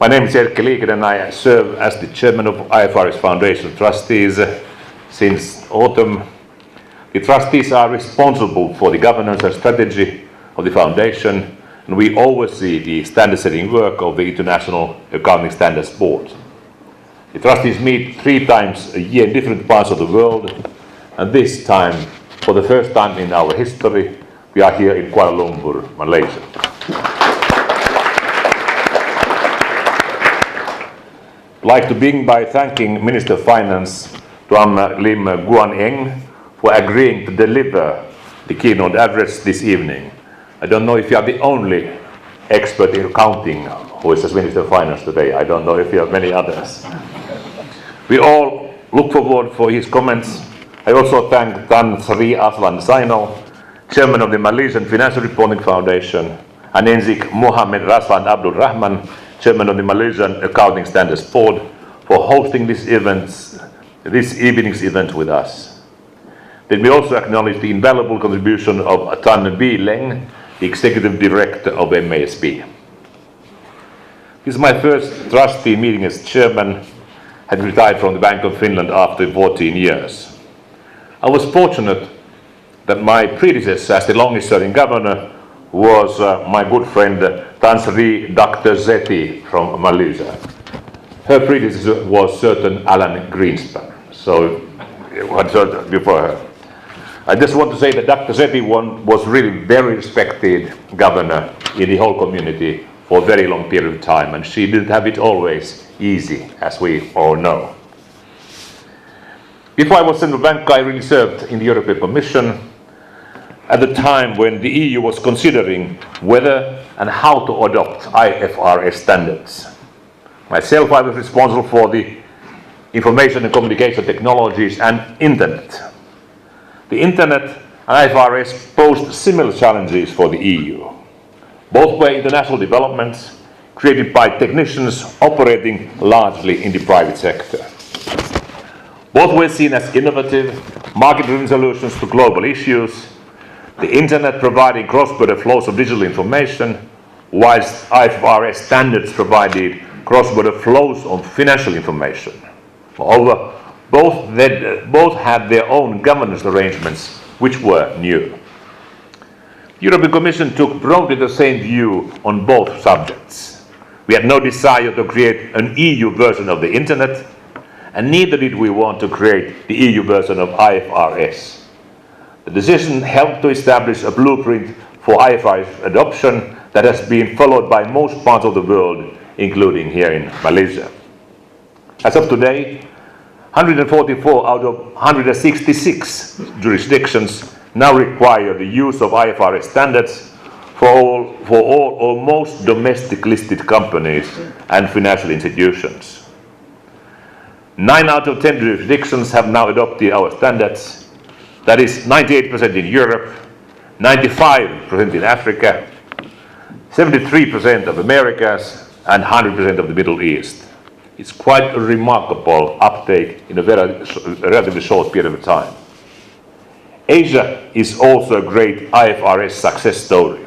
My name is Erkki Liikinen and I serve as the chairman of IFRS Foundation Trustees since autumn. The trustees are responsible for the governance and strategy of the foundation, and we oversee the standard-setting work of the International Accounting Standards Board. The trustees meet 3 times a year in different parts of the world, and this time, for the first time in our history, we are here in Kuala Lumpur, Malaysia. I'd like to begin by thanking Minister of Finance Tuan Lim Guan Eng for agreeing to deliver the keynote address this evening. I don't know if you are the only expert in accounting who is as Minister of Finance today. I don't know if you have many others. We all look forward for his comments. I also thank Tan Sri Aslan Zainal, Chairman of the Malaysian Financial Reporting Foundation, and Enzik Mohammed Raslan Abdul Rahman, Chairman of the Malaysian Accounting Standards Board, for hosting this evening's event with us. Let me also acknowledge the invaluable contribution of Tan B. Leng, the Executive Director of MASB. This is my first trustee meeting as chairman. I had retired from the Bank of Finland after 14 years. I was fortunate that my predecessor as the longest-serving governor was my good friend Tan Sri Dr. Zeti from Malaysia. Her predecessor was certain Alan Greenspan, so before her. I just want to say that Dr. Zeti was really very respected governor in the whole community for a very long period of time, and she didn't have it always easy, as we all know. Before I was central banker, I really served in the European Commission at the time when the EU was considering whether and how to adopt IFRS standards. Myself, I was responsible for the information and communication technologies and Internet. The Internet and IFRS posed similar challenges for the EU. Both were international developments created by technicians operating largely in the private sector. Both were seen as innovative, market-driven solutions to global issues, the Internet providing cross-border flows of digital information, whilst IFRS standards provided cross-border flows of financial information. Moreover, both had their own governance arrangements, which were new. The European Commission took broadly the same view on both subjects. We had no desire to create an EU version of the Internet, and neither did we want to create the EU version of IFRS. The decision helped to establish a blueprint for IFRS adoption that has been followed by most parts of the world, including here in Malaysia. As of today, 144 out of 166 jurisdictions now require the use of IFRS standards for all or most domestic listed companies and financial institutions. 9 out of 10 jurisdictions have now adopted our standards. That is 98% in Europe, 95% in Africa, 73% of Americas, and 100% of the Middle East. It's quite a remarkable uptake in a relatively short period of time. Asia is also a great IFRS success story.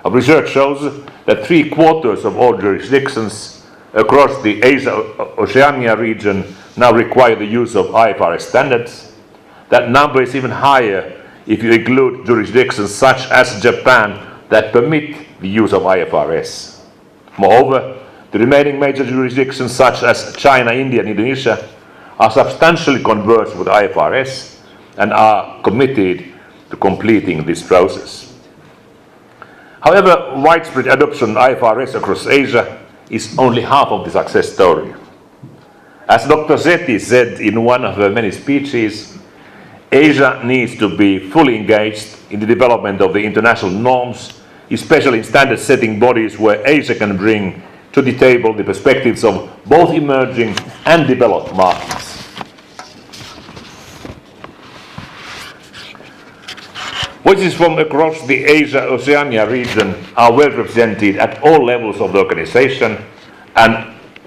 Our research shows that 3/4 of all jurisdictions across the Asia-Oceania region now require the use of IFRS standards. That number is even higher if you include jurisdictions such as Japan that permit the use of IFRS. Moreover, the remaining major jurisdictions such as China, India, and Indonesia are substantially conversant with IFRS and are committed to completing this process. However, widespread adoption of IFRS across Asia is only half of the success story. As Dr. Zeti said in one of her many speeches, Asia needs to be fully engaged in the development of the international norms, especially in standard-setting bodies where Asia can bring to the table the perspectives of both emerging and developed markets. Voices from across the Asia-Oceania region are well represented at all levels of the organization and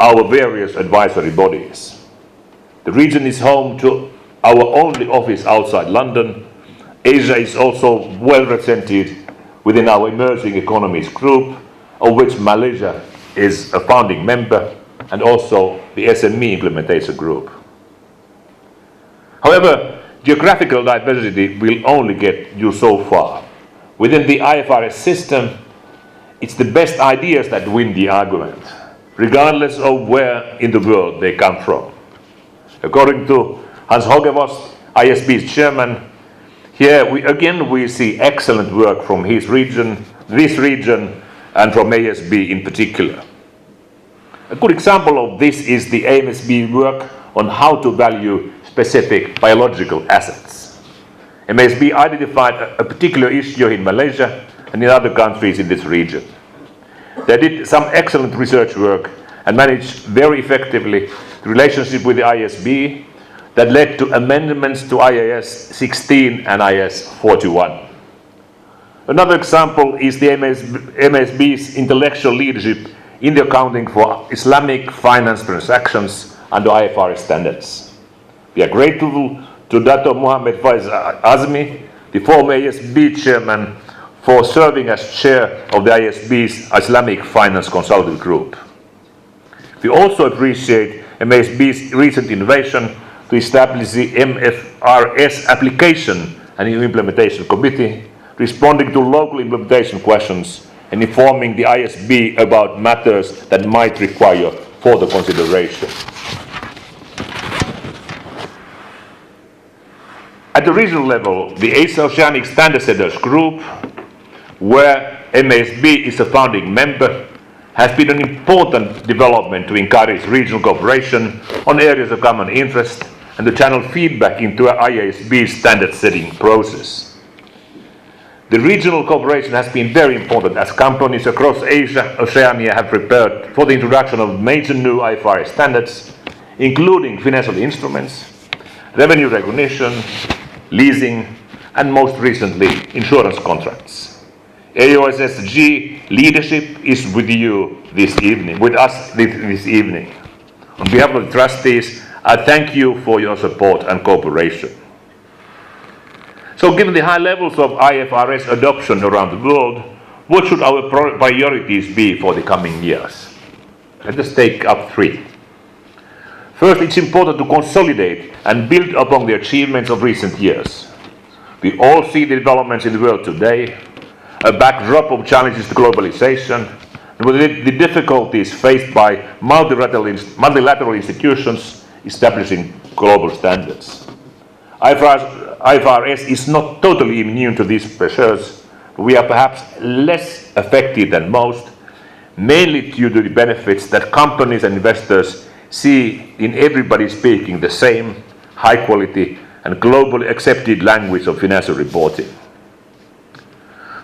our various advisory bodies. The region is home to our only office outside London. Asia is also well represented within our emerging economies group, of which Malaysia is a founding member and also the SME implementation group. However, geographical diversity will only get you so far. Within the IFRS system, it's the best ideas that win the argument, regardless of where in the world they come from. According to Hans Hogevos, ISB's chairman, here we see excellent work from this region, and from ASB in particular. A good example of this is the AMSB work on how to value specific biological assets. MSB identified a particular issue in Malaysia and in other countries in this region. They did some excellent research work and managed very effectively the relationship with the ISB that led to amendments to IAS 16 and IAS 41. Another example is the MSB's intellectual leadership in the accounting for Islamic finance transactions under IFRS standards. We are grateful to Dr. Mohammed Faiz Azmi, the former ASB chairman, for serving as chair of the ISB's Islamic Finance Consulting Group. We also appreciate MSB's recent innovation to establish the FRF Application and Implementation Committee, responding to local implementation questions and informing the ISB about matters that might require further consideration. At the regional level, the Asia Oceanic Standard Setters Group, where MSB is a founding member, has been an important development to encourage regional cooperation on areas of common interest and to channel feedback into IASB's standard setting process. The regional cooperation has been very important as companies across Asia, Oceania have prepared for the introduction of major new IFRS standards, including financial instruments, revenue recognition, leasing, and most recently, insurance contracts. AOSSG leadership is with you this evening, with us this evening. On behalf of the trustees, I thank you for your support and cooperation. So given the high levels of IFRS adoption around the world, what should our priorities be for the coming years? Let us take up three. First, it's important to consolidate and build upon the achievements of recent years. We all see the developments in the world today, a backdrop of challenges to globalization, and with the difficulties faced by multilateral institutions establishing global standards. IFRS is not totally immune to these pressures, but we are perhaps less affected than most, mainly due to the benefits that companies and investors see in everybody speaking the same high quality and globally accepted language of financial reporting.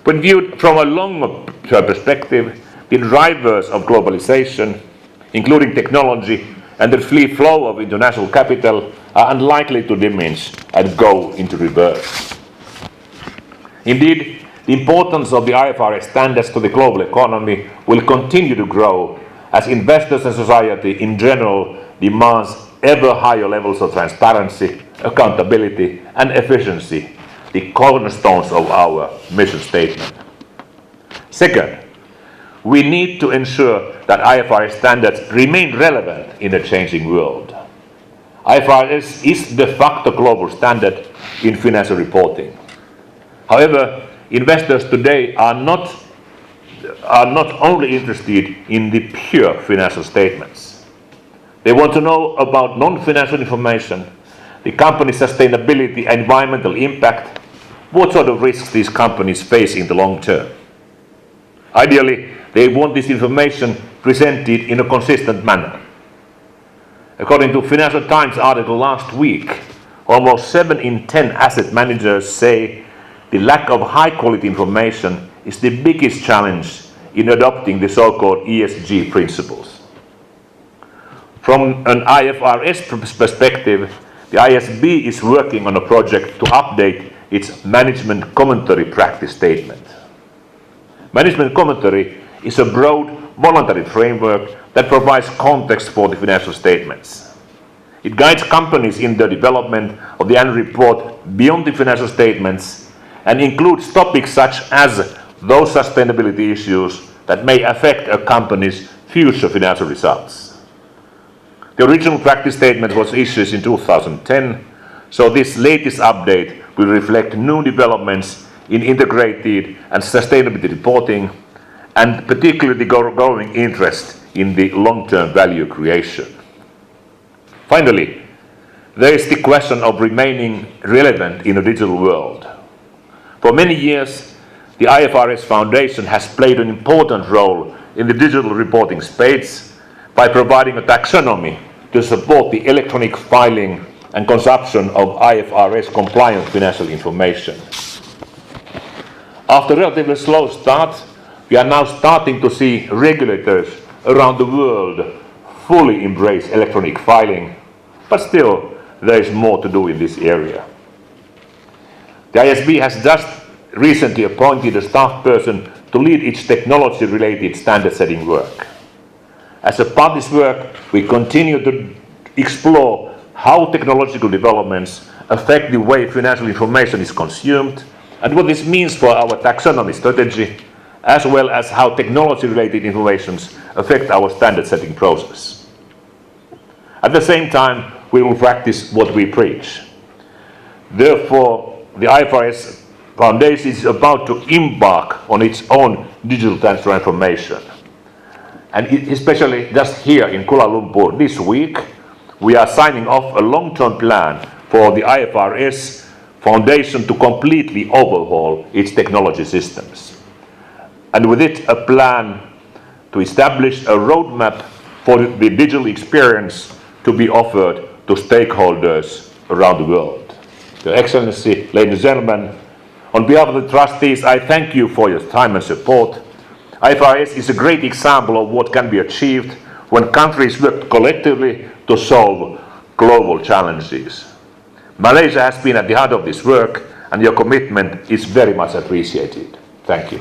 When viewed from a longer term perspective, the drivers of globalization, including technology and the free flow of international capital, are unlikely to diminish and go into reverse. Indeed, the importance of the IFRS standards to the global economy will continue to grow as investors and society in general demands ever higher levels of transparency, accountability, and efficiency, the cornerstones of our mission statement. Second, we need to ensure that IFRS standards remain relevant in a changing world. IFRS is de facto global standard in financial reporting. However, investors today are not only interested in the pure financial statements. They want to know about non-financial information, the company's sustainability and environmental impact, what sort of risks these companies face in the long term. Ideally, they want this information presented in a consistent manner. According to Financial Times article last week, almost 7 in 10 asset managers say the lack of high-quality information is the biggest challenge in adopting the so-called ESG principles. From an IFRS perspective, the ISB is working on a project to update its management commentary practice statement. Management commentary is a broad, voluntary framework that provides context for the financial statements. It guides companies in the development of the annual report beyond the financial statements and includes topics such as those sustainability issues that may affect a company's future financial results. The original practice statement was issued in 2010, so this latest update will reflect new developments in integrated and sustainability reporting, and particularly the growing interest in the long-term value creation. Finally, there is the question of remaining relevant in a digital world. For many years, the IFRS Foundation has played an important role in the digital reporting space by providing a taxonomy to support the electronic filing and consumption of IFRS compliant financial information. After a relatively slow start, we are now starting to see regulators around the world fully embrace electronic filing, but still there is more to do in this area. The ISB has just recently appointed a staff person to lead its technology-related standard-setting work. As a part of this work, we continue to explore how technological developments affect the way financial information is consumed and what this means for our taxonomy strategy, as well as how technology-related innovations affect our standard-setting process. At the same time, we will practice what we preach. Therefore, the IFRS Foundation is about to embark on its own digital transformation. And especially just here in Kuala Lumpur this week, we are signing off a long-term plan for the IFRS Foundation to completely overhaul its technology systems. And with it, a plan to establish a roadmap for the digital experience to be offered to stakeholders around the world. Your Excellency, ladies and gentlemen, on behalf of the trustees, I thank you for your time and support. IFRS is a great example of what can be achieved when countries work collectively to solve global challenges. Malaysia has been at the heart of this work, and your commitment is very much appreciated. Thank you.